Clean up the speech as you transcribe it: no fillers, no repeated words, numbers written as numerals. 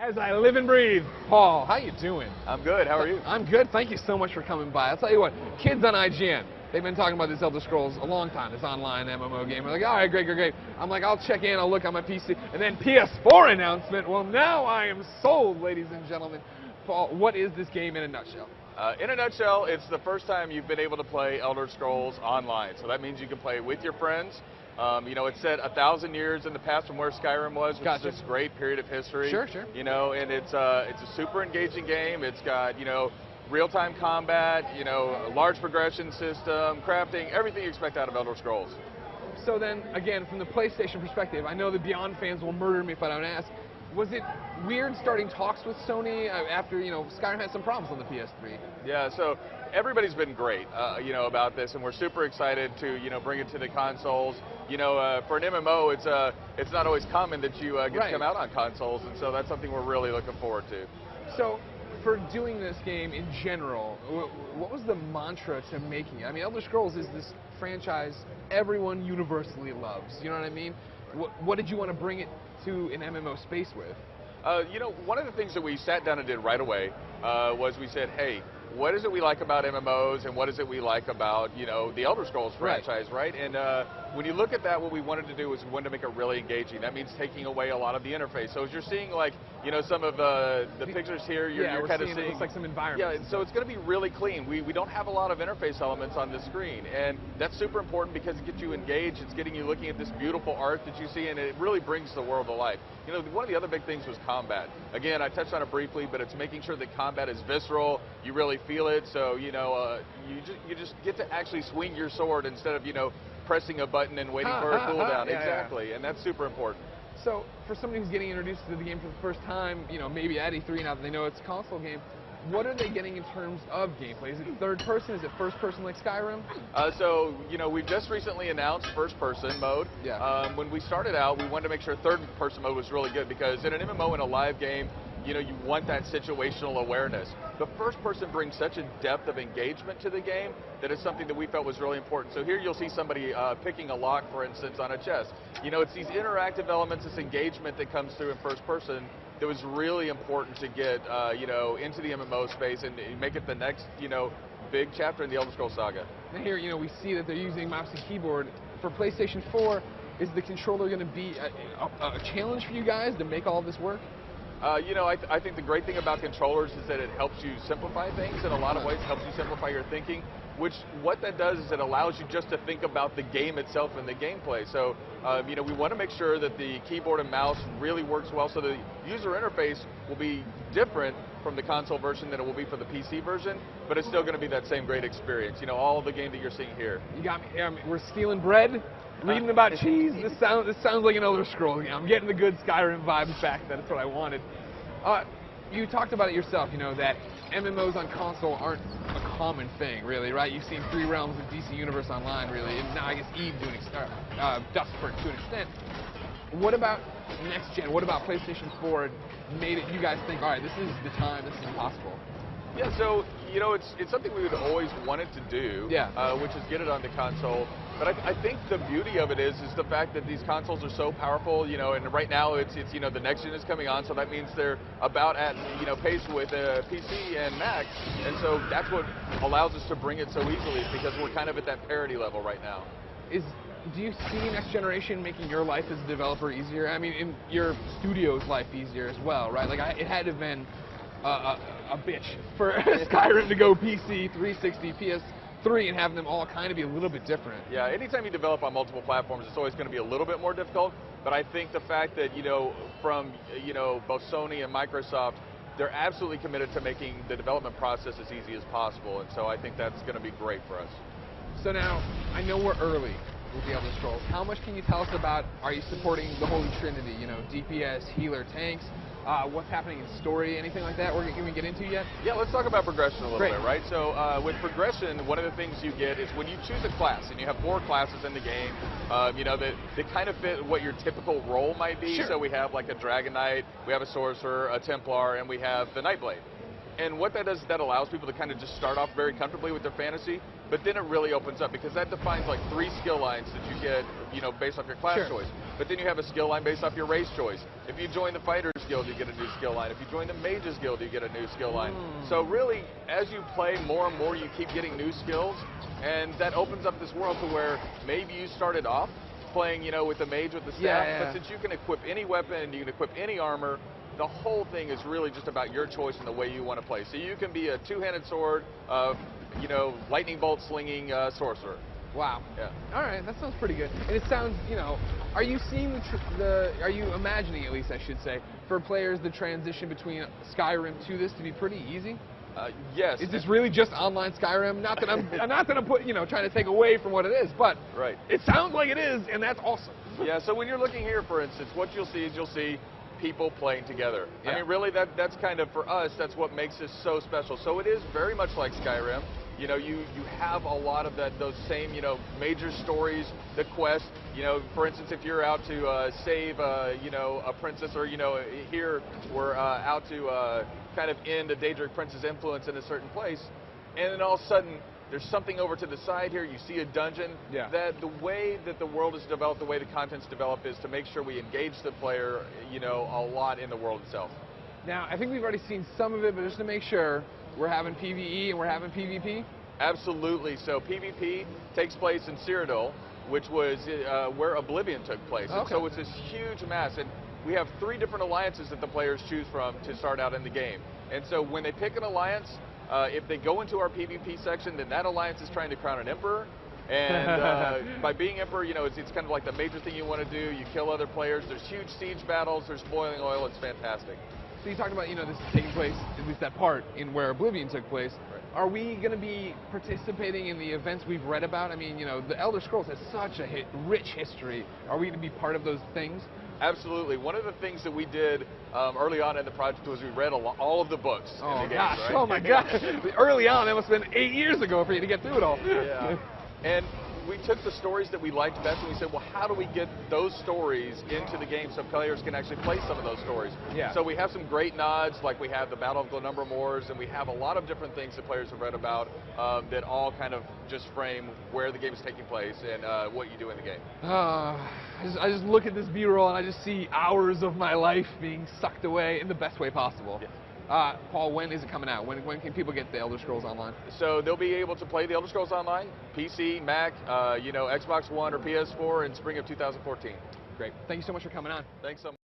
As I live and breathe. Paul, how you doing? I'm good. How are you? I'm good. Thank you so much for coming by. I'll tell you what, kids on IGN, they've been talking about this Elder Scrolls a long time, this online MMO game. They're like, all right, great. I'm like, I'll check in, I'll look on my PC. And then PS4 announcement. Well, now I am sold, ladies and gentlemen. Paul, what is this game in a nutshell? In a nutshell, it's the first time you've been able to play Elder Scrolls online. So that means you can play with your friends. It's set 1,000 years in the past from where Skyrim was, which is this great period of history. Sure. And it's a super engaging game. It's got, real-time combat, a large progression system, crafting, everything you expect out of Elder Scrolls. So then, again, from the PlayStation perspective, I know the Beyond fans will murder me if I don't ask. Was it weird starting talks with Sony after, Skyrim had some problems on the PS3? Yeah, so everybody's been great, about this, and we're super excited to, bring it to the consoles. For an MMO, it's not always common that you get to come out on consoles, and so that's something we're really looking forward to. So, for doing this game in general, what was the mantra to making it? I mean, Elder Scrolls is this franchise everyone universally loves. You know what I mean? What did you want to bring it to an MMO space with? One of the things that we sat down and did right away was we said, hey, what is it we like about MMOs and what is it we like about, the Elder Scrolls franchise, right? And when you look at that, what we wanted to do was we wanted to make it really engaging. That means taking away a lot of the interface. So as you're seeing, some of the pictures here, you're kind of seeing... It looks like some environment. Yeah, so it's going to be really clean. We don't have a lot of interface elements on the screen, and that's super important because it gets you engaged. It's getting you looking at this beautiful art that you see, and it really brings the world to life. One of the other big things was combat. Again, I touched on it briefly, but it's making sure that combat is visceral. You really feel it, so you just get to actually swing your sword instead of pressing a button and waiting for a cooldown. Exactly, and that's super important. So for somebody who's getting introduced to the game for the first time, maybe at E3 now that they know it's a console game, what are they getting in terms of gameplay? Is it third person? Is it first person like Skyrim? We've just recently announced first person mode. Yeah. When we started out, we wanted to make sure third person mode was really good because in an MMO, in a live game, you want that situational awareness. The first person brings such a depth of engagement to the game that it's something that we felt was really important. So here you'll see somebody picking a lock, for instance, on a chest. It's these interactive elements, this engagement that comes through in first person that was really important to get, into the MMO space and make it the next, big chapter in the Elder Scrolls saga. And here, we see that they're using mouse and keyboard. For PlayStation 4, is the controller going to be a challenge for you guys to make all of this work? I think the great thing about controllers is that it helps you simplify things in a lot of ways. It helps you simplify your thinking, what that does is it allows you just to think about the game itself and the gameplay. So, we want to make sure that the keyboard and mouse really works well, so the user interface will be different from the console version than it will be for the PC version, but it's still going to be that same great experience. All the game that you're seeing here. You got me. We're stealing bread. Reading about cheese, this sounds like an Elder Scrolls game. I'm getting the good Skyrim vibes back. That's what I wanted. You talked about it yourself, that MMOs on console aren't a common thing, really, right? You've seen 3 realms of DC Universe Online, really, and now I guess Eve to an extent, Dustford to an extent. What about next gen? What about PlayStation 4 made it you guys think, all right, this is the time, this is impossible? Yeah, so, it's something we would always wanted to do, which is get it on the console. But I think the beauty of it is the fact that these consoles are so powerful, and right now it's the next gen is coming on, so that means they're about at, pace with PC and Mac, and so that's what allows us to bring it so easily, because we're kind of at that parity level right now. Do you see next generation making your life as a developer easier? I mean, in your studio's life easier as well, right? Like, it had to have been a bitch for Skyrim to go PC, 360, PS3, and have them all kind of be a little bit different. Yeah, anytime you develop on multiple platforms, it's always going to be a little bit more difficult, but I think the fact that, from, both Sony and Microsoft, they're absolutely committed to making the development process as easy as possible, and so I think that's going to be great for us. So now, I know we're early with the Elder Scrolls. How much can you tell us about, are you supporting the Holy Trinity, DPS, healer, tanks? What's happening in story, anything like that? Can we get into yet? Yeah, let's talk about progression a little bit, right? So with progression, one of the things you get is when you choose a class, and you have 4 classes in the game, that kind of fit what your typical role might be. Sure. So we have like a Dragon Knight, we have a Sorcerer, a Templar, and we have the Nightblade. And what that does is that allows people to kind of just start off very comfortably with their fantasy, but then it really opens up because that defines like 3 skill lines that you get, based off your class choice. But then you have a skill line based off your race choice. If you join the fighters, Guild, you get a new skill line. If you join the Mages Guild, you get a new skill line. So really, as you play more and more, you keep getting new skills, and that opens up this world to where maybe you started off playing, you know, with the mage with the staff, but since you can equip any weapon, you can equip any armor, the whole thing is really just about your choice and the way you want to play. So you can be a two-handed sword, you know, lightning bolt slinging sorcerer. Wow. Yeah. All right, that sounds pretty good. And it sounds, you know, are you seeing are you imagining, at least I should say, for players the transition between Skyrim to this to be pretty easy? Yes. Is this really just online Skyrim? Not that I'm trying to take away from what it is, but right. It sounds like it is, and that's awesome. Yeah. So when you're looking here, for instance, what you'll see people playing together. Yeah. I mean, really, that's kind of, for us, that's what makes this so special. So it is very much like Skyrim. You know, you have a lot of those same, you know, major stories, the quest. You know, for instance, if you're out to save, you know, a princess, or, you know, here we're out to kind of end a Daedric prince's influence in a certain place, and then all of a sudden there's something over to the side here, you see a dungeon. Yeah. That the way that the world is developed, the way the content's developed, is to make sure we engage the player, you know, a lot in the world itself. Now, I think we've already seen some of it, but just to make sure, we're having PvE and we're having PvP? Absolutely. So PvP takes place in Cyrodiil, which was where Oblivion took place. Okay. And so it's this huge mass, and we have 3 different alliances that the players choose from to start out in the game. And so when they pick an alliance, if they go into our PvP section, then that alliance is trying to crown an emperor. And by being emperor, you know, it's kind of like the major thing you want to do. You kill other players. There's huge siege battles. There's boiling oil. It's fantastic. So you talked about, you know, this is taking place, at least that part, in where Oblivion took place. Right. Are we going to be participating in the events we've read about? I mean, you know, the Elder Scrolls has such a rich history. Are we going to be part of those things? Absolutely. One of the things that we did early on in the project was we read all of the books in the game. Gosh, right? oh my gosh. Early on, that must have been 8 years ago for you to get through it all. Yeah. And we took the stories that we liked best and we said, well, how do we get those stories into the game so players can actually play some of those stories? Yeah. So we have some great nods, like we have the Battle of Glenumbra Moors, and we have a lot of different things that players have read about that all kind of just frame where the game is taking place and what you do in the game. I just look at this B-roll and I just see hours of my life being sucked away in the best way possible. Yeah. Paul, when is it coming out? When can people get the Elder Scrolls Online? So they'll be able to play the Elder Scrolls Online, PC, Mac, you know, Xbox One or PS4 in spring of 2014. Great. Thank you so much for coming on. Thanks so much.